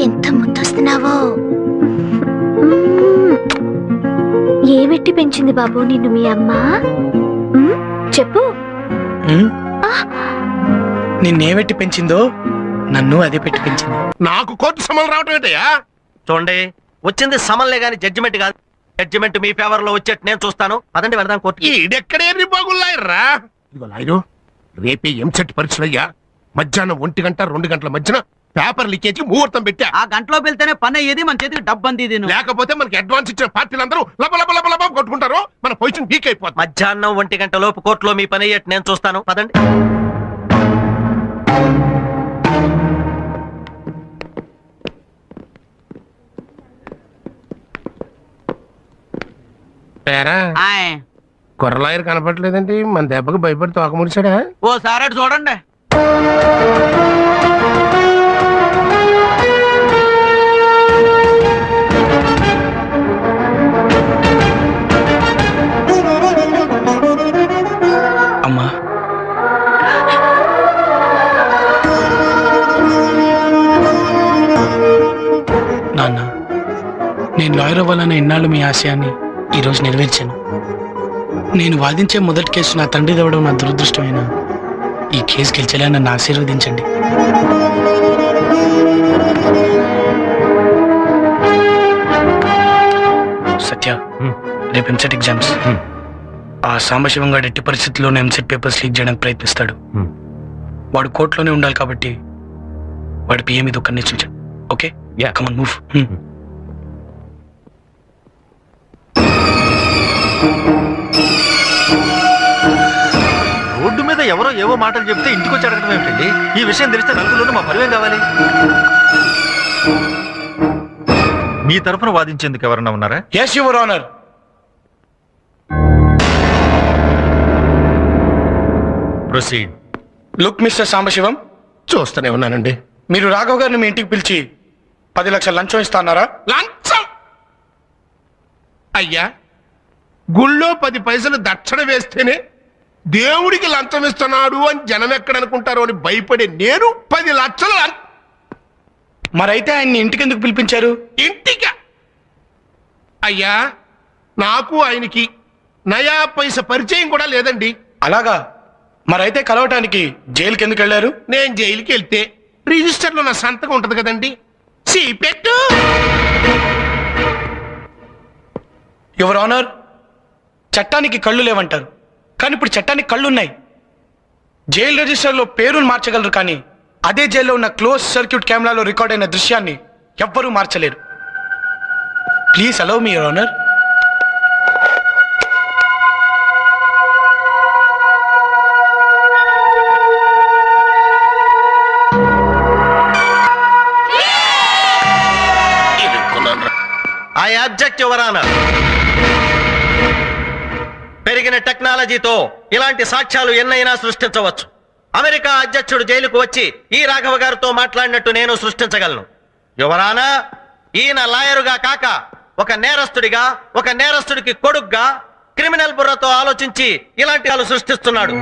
ఎంత ముద్దొస్తున్నావో. ఏమిట్టి పెంచింది బాబు నిన్ను మీ అమ్మ? చెప్పు. నిన్నేవెట్టి పెంచిందో నన్ను అదే పెట్టి పెంచింది. నాకు కోర్టు సమలు రావటం ఏంటయ్యా? చూడండి, వచ్చింది సమన్లే గాని జడ్జిమెంట్ కాదు. జడ్జిమెంట్ మీ ఫేవర్ లో వచ్చేట్టు నేను చూస్తాను. అదండి వెళదాం కోర్టు. ఈడెక్కడే బాగున్నాయర్రా. ఇదిగో లాయరు, రేపే ఎంసెట్ పరీక్షలయ్యా. మధ్యాహ్నం 1 గంట 2 గంటల మధ్యన పేపర్ లీకేజ్ ముహూర్తం పెట్టా. ఆ గంటలో వెళ్తేనే పని అయ్యేది, మన చేతికి డబ్బు అంది. లేకపోతే మనకి అడ్వాన్స్ ఇచ్చిన పార్టీలందరూ లబ లబ లబ లబ కొట్టుకుంటారు. మన పొజిషన్ వీక్ అయిపోతుంది. మధ్యాహ్నం 1 గంట లోపు కోర్టులో మీ పని అయ్యేట్టు నేను చూస్తాను. పదండి. కుర్రలాయర్ కనపడలేదండి. మన దెబ్బకి భయపడి తోక ముడిచాడా? ఓసారి అటు చూడండి. అమ్మా, నాన్న, నేను లాయర్ అవ్వాలన్న ఇన్నాళ్ళు మీ ఆశయాన్ని ఈరోజు నెరవేర్చాను. నేను వాదించే మొదటి కేసు నా తండ్రి దవ్వడం నా దురదృష్టమైన ఈ కేసు గెలిచేలా నన్ను ఆశీర్వదించండి. సత్య, రేపు ఎంసెట్ ఎగ్జామ్స్. ఆ సాంబశివం గారు ఎట్టి పరిస్థితుల్లోనే ఎంసెట్ పేపర్స్ లీక్ చేయడానికి ప్రయత్నిస్తాడు. వాడు కోర్టులోనే ఉండాలి కాబట్టి వాడి పిఏ మీద ఒక నిశ్చయించాడు. Okay, come on move. Road మీద ఎవరో ఏవో మాటలు చెప్తే ఇంటికి వచ్చి అడగడం ఏమిటండి? ఈ విషయం తెలిస్తే నలుగురిలోనూ మా పరివేం కావాలి. మీ తరఫున వాదించేందుకు ఎవరన్నా ఉన్నారా? yes your honor. Proceed. Look mister Sambasivam, చూస్తూనే ఉన్నానండి. మీరు రాఘవ్ గారిని మీ ఇంటికి పిలిచి 10 లక్షల లంచం ఇస్తాన్నారా? లంచం? అయ్యా, గుళ్ళో 10 పైసలు దక్షిణ వేస్తేనే దేవుడికి లంచం ఇస్తున్నాడు అని జనం ఎక్కడనుకుంటారో అని భయపడే నేను 10 లక్షలు మరైతే ఆయన్ని ఇంటికి ఎందుకు పిలిపించారు? ఇంటికి? అయ్యా, నాకు ఆయనకి నయా పైస పరిచయం కూడా లేదండి. అలాగా? మరైతే కలవటానికి జైలుకి ఎందుకు వెళ్ళారు? నేను జైలుకి వెళ్తే రిజిస్టర్లో నా సంతకం ఉంటది కదండి. సీపెట్టు. యువర్ ఆనర్, చట్టానికి కళ్ళు లేవంటారు, కానీ ఇప్పుడు చట్టానికి కళ్ళున్నాయి. జైలు రిజిస్టర్లో పేరును మార్చగలరు, కానీ అదే జైల్లో ఉన్న క్లోజ్ సర్క్యూట్ కెమెరాలో రికార్డ్ అయిన దృశ్యాన్ని ఎవ్వరూ మార్చలేరు. Please allow me your honour. I object your honour. పెరిగిన టెక్నాలజీతో ఇలాంటి సాక్ష్యాలు ఎన్నైనా సృష్టించవచ్చు. అమెరికా అధ్యక్షుడు జైలుకు వచ్చి ఈ రాఘవ గారితో మాట్లాడినట్టు నేను సృష్టించగలను. యువర్ ఆనర్, ఈయన లాయరుగా కాక ఒక నేరస్తుడిగా, ఒక నేరస్తుడికి కొడుగ్గా క్రిమినల్ బుర్రతో ఆలోచించి ఇలాంటి వాళ్ళు సృష్టిస్తున్నాడు.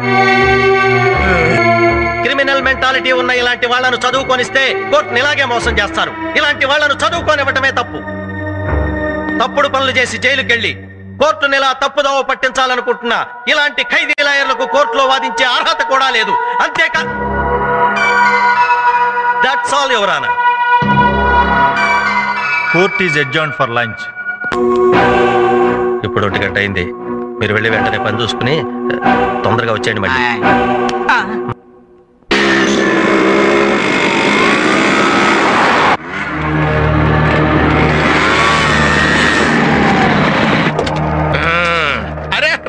క్రిమినల్ మెంటాలిటీ ఉన్న ఇలాంటి వాళ్లను చదువుకొనిస్తే కోర్టుని ఇలాగే మోసం చేస్తారు. ఇలాంటి వాళ్లను చదువుకోనివ్వటమే తప్పు. తప్పుడు పనులు చేసి జైలుకెళ్లి కోర్టుని ఇలా తప్పుదోవ పట్టించాలనుకుంటున్నా ఇలాంటి ఖైదీ లాయర్లకు కోర్టులో వాదించే అర్హత కూడా లేదు. అంతేకా, that's all your honour. Court is adjourned for lunch. ఇప్పుడు 1 గంట అయింది. మీరు వెళ్ళి వెంటనే పని చూసుకుని తొందరగా వచ్చేయండి. మళ్ళీ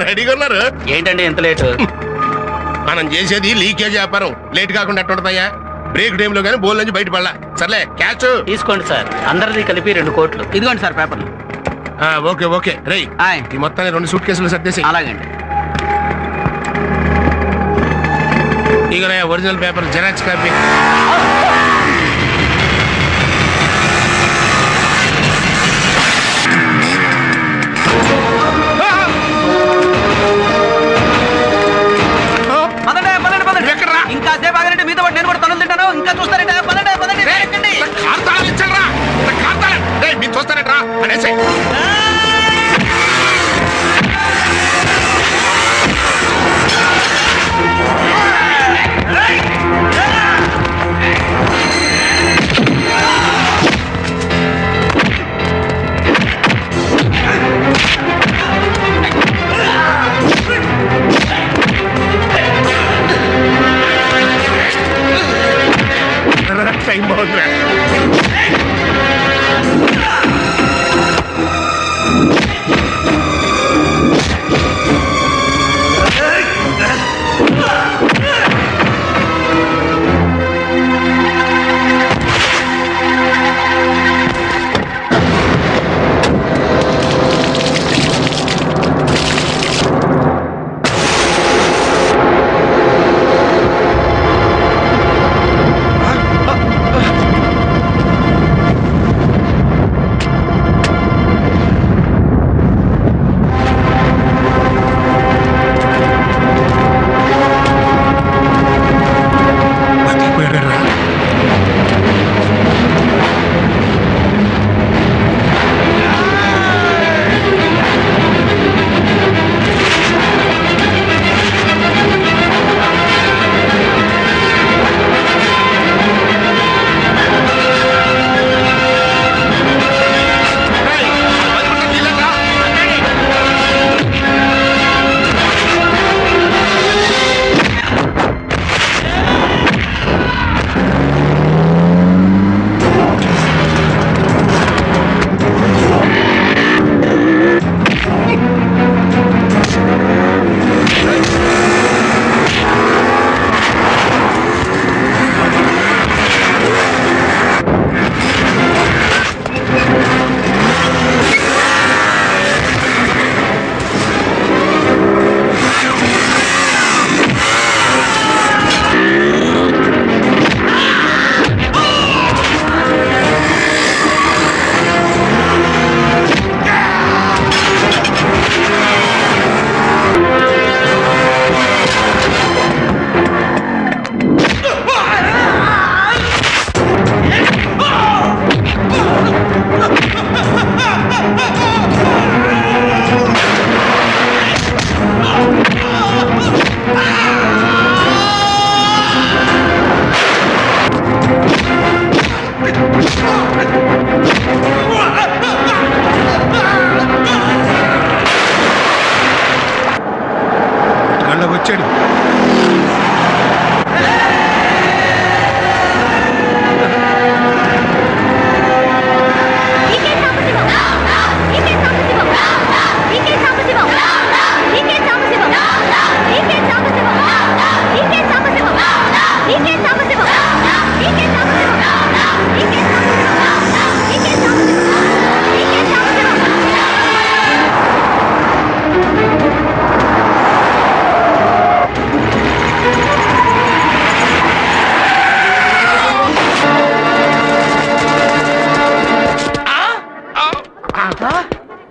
రెడీగా ఉన్నారు? ఏంటండి ఎంత లేటు? మనం చేసేది లీకేజ్ వ్యాపారం. లేట్ కాకుండా ఎట్టుంటదయ్యా? బ్రేక్ టైంలో కానీ బోల్ నుంచి బయట పడలా. సర్లే, క్యాచ్ తీసుకోండి సార్, అందరిది కలిపి 2 కోట్లు. ఇదిగోండి సార్ పేపర్లు. Okay okay. రై, ఈ మొత్తాన్ని 2 సూట్ కేసులు సర్దేసి. అలాగండి. ఇక ఒరిజినల్ పేపర్ జెరాక్స్ కాపీ. ఇంకా సేపు ఆగండి, మీతో పాటు నేను కూడా తనులు తింటాను. ఇంకా చూస్తారంటే పదండి పదండి ఎక్కండి. కార్తాళం ఇచ్చండ్రా, కార్తాళం. రేయ్, మీరు చూస్తారంట్రా అనేసి. టైం బాగుందిరా. వచ్చాడు.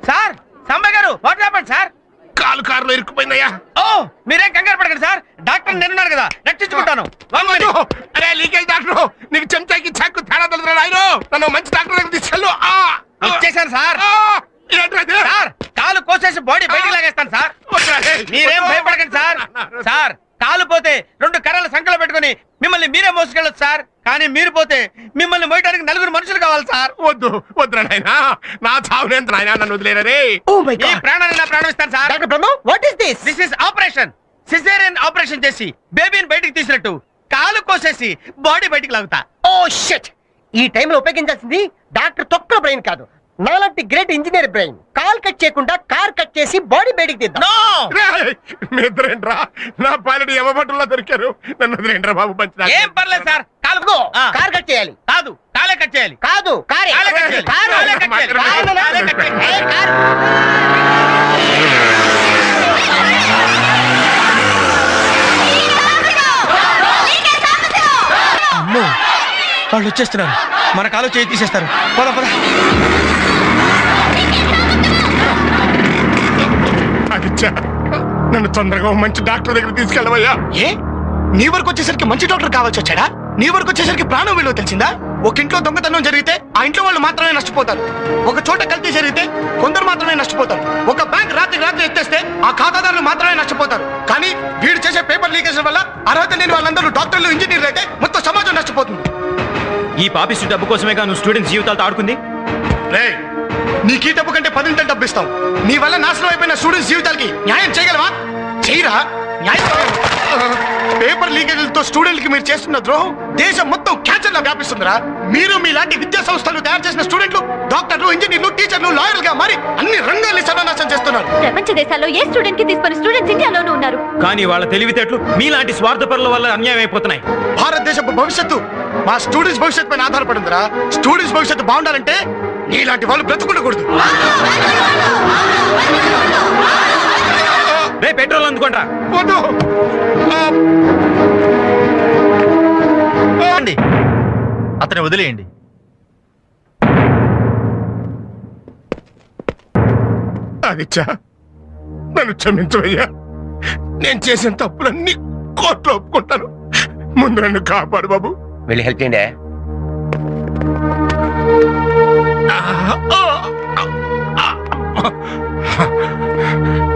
సార్ సంబయ్ గారు వాట్ హ్యాపెండ్ సార్? కారులో ఇరుక్కుపోయిందయ్యా. ఓ మీరేం కంగారు పడకండి సార్, డాక్టర్ నేనున్నాను కదా, రక్షించుకుంటాను. అరే లీకేజ్ డాక్టర్, నీకు చెంచాకి చాకు తేడా తెలుసు ఆయన. నన్ను మంచి డాక్టర్ దగ్గర తీసుకెళ్ళు. ఇచ్చేసాను సార్. సార్ కాలు కోసేసి బాడీ బయటికి లాగేస్తాను సార్, మీరేం భయపడకండి సార్. సార్ కాలు పోతే 2 కర్రలు సంకలో పెట్టుకుని మిమ్మల్ని మీరే మోసుకెళ్ళొచ్చు సార్, కానీ మీరు పోతే మిమ్మల్ని మోయడానికి 4 మనుషులు కావాలి సార్. వద్దు వద్దురా నాయనా, నా చావునేంత నాయనా, నన్ను వదిలేరే. ఈ ప్రాణాన్ని నా ప్రాణం ఇస్తాను sir. Doctor Brahma, what is this? This is operation. Caesarean operation చేసి బేబీని బయటికి తీసినట్టు కాలు కోసేసి బాడీ బయటికి లాగుతా. ఓ షిట్, ఈ టైంలో ఉపయోగించాల్సింది డాక్టర్ తొక్కల బ్రెయిన్ కాదు, నాలాంటి great engineer brain. Call cut చేయకుండా కార్ కట్ చేసి బాడీ బయటికి తీద్దాం. నిద్రేంట్రా, నా పైలట్ యమభటుల్లో దొరికారు. నన్ను వదిలేంట్రా బాబు. ఏం పర్లేదు సార్, కార్ కట్ చేయాలి. కాదు కాలే కట్ చేయాలి. కాదు కారే. కాలే కట్ చేయాలి. కారు. కాలే కట్ చేయాలి. కారు. కాలే కట్ చేయాలి. ఏ, కారు. అమ్మో వాళ్ళు వచ్చేస్తున్నారు, మన కాలు చేయి తీసేస్తారు. పద పద. ఆదిత్య, నన్ను తొందరగా మంచి డాక్టర్ దగ్గర తీసుకెళ్ళవయ్యా. ఏ నీ వరకు వచ్చేసరికి మంచి డాక్టర్ కావాల్సి వచ్చాడా? నీ వరకు వచ్చేసరికి ప్రాణం విలువ తెలిసిందా? ఒక ఇంట్లో దొంగతనం జరిగితే ఆ ఇంట్లో వాళ్ళు మాత్రమే నష్టపోతారు. ఒక చోట కల్తీ జరిగితే కొందరు మాత్రమే నష్టపోతారు. ఒక బ్యాంక్ రాత్రి ఎత్తేస్తే ఆ ఖాతాదారులు మాత్రమే నష్టపోతారు. కానీ వీడు చేసే పేపర్ లీకేజ్ వల్ల అర్హత లేని వాళ్ళందరూ డాక్టర్లు, ఇంజనీర్లు అయితే మొత్తం సమాజం నష్టపోతుంది. ఈ పాపిస్టు డబ్బు కోసమేగా నువ్వు స్టూడెంట్స్ జీవితాలతో ఆడుకుంది. రేయ్, నీకు ఈ డబ్బు కంటే 10 డబ్బు ఇస్తాం. నీ వల్ల నాశనం అయిపోయిన స్టూడెంట్స్ జీవితాలకి న్యాయం చేయగలవా? చేయరా? న్యాయం పేపర్ లీకేజీలతో స్టూడెంట్కి మీరు చేస్తున్న ద్రోహం దేశం మొత్తం క్యాన్సర్ లా వ్యాపిస్తుందిరా. మీరు మీలాంటి విద్యా సంస్థలు తయారు చేసిన స్టూడెంట్లు డాక్టర్లు, ఇంజనీర్లు, టీచర్లు, లాయర్లుగా మారి అన్ని రంగాల్ని సర్వనాశనం చేస్తున్నారు. ప్రపంచ దేశాల్లో ఏ స్టూడెంట్ కి తీసుకుని స్టూడెంట్స్ ఇండియాలోనూ ఉన్నారు. కానీ వాళ్ళ తెలివితేటలు మీలాంటి స్వార్థపరుల వల్ల అన్యాయం అయిపోతున్నాయి. భారతదేశపు భవిష్యత్తు మా స్టూడెంట్స్ భవిష్యత్తు పైన ఆధారపడిందిరా. స్టూడెంట్స్ భవిష్యత్తు బాగుండాలంటే నీలాంటి వాళ్ళు బ్రతుకుండకూడదు. రే పెట్రోల్ అందుకుంటా. అతన్ని వదిలేయండి. ఆదిత్య, నన్ను క్షమించవయ్యా. నేను చేసిన తప్పులన్నీ కోర్టులో ఒప్పుకుంటాను. ముందు నన్ను కాపాడు బాబు. వెళ్ళి హెల్ప్ చేయండి.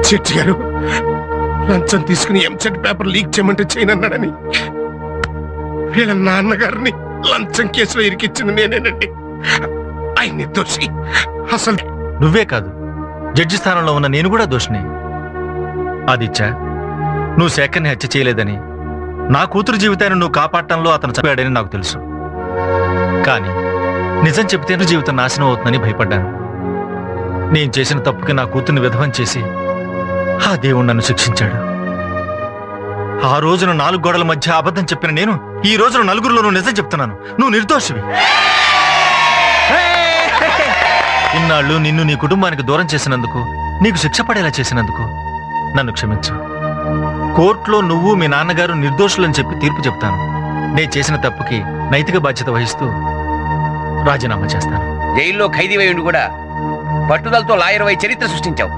చిట్టి గారు లంచం తీసుకుని ఎంసెట్ పేపర్ లీక్ చేయమంటే చేయనన్నాడని వీళ్ళ నాన్నగారిని లంచం కేసులో ఇరికిచ్చింది నేనేనండి. ఆయన నిర్దోషి. అసలు నువ్వే కాదు, జడ్జి స్థానంలో ఉన్న నేను కూడా దోషిని. ఆదిత్య, నువ్వు శేఖర్ని హత్య చేయలేదని, నా కూతురు జీవితాన్ని నువ్వు కాపాడటంలో అతను చంపాడని నాకు తెలుసు. కానీ నిజం చెప్తే జీవితం నాశనం అవుతుందని భయపడ్డాను. నేను చేసిన తప్పుకి నా కూతుర్ని విధవం చేసి ఆ దేవుడు నన్ను శిక్షించాడు. ఆ రోజున 4 గోడల మధ్య అబద్ధం చెప్పిన నేను ఈ రోజున నలుగురిలోనూ నిజం చెప్తున్నాను. నువ్వు నిర్దోషివి. ఇన్నాళ్ళు నిన్ను నీ కుటుంబానికి దూరం చేసినందుకు, నీకు శిక్ష పడేలా చేసినందుకు నన్ను క్షమించు. కోర్టులో నువ్వు మీ నాన్నగారు నిర్దోషులని చెప్పి తీర్పు చెప్తాను. నేను చేసిన తప్పుకి నైతిక బాధ్యత వహిస్తూ రాజీనామా చేస్తాను. జైల్లో ఖైదీ ఉండి కూడా పట్టుదలతో లాయర్ వై చరిత్ర సృష్టించావు.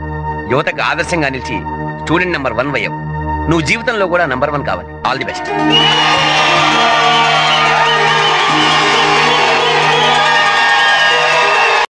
యువతకు ఆదర్శంగా నిలిచి స్టూడెంట్ నెంబర్ 1 అయ్యావు. నువ్వు జీవితంలో కూడా నంబర్ 1 కావాలి. All the best.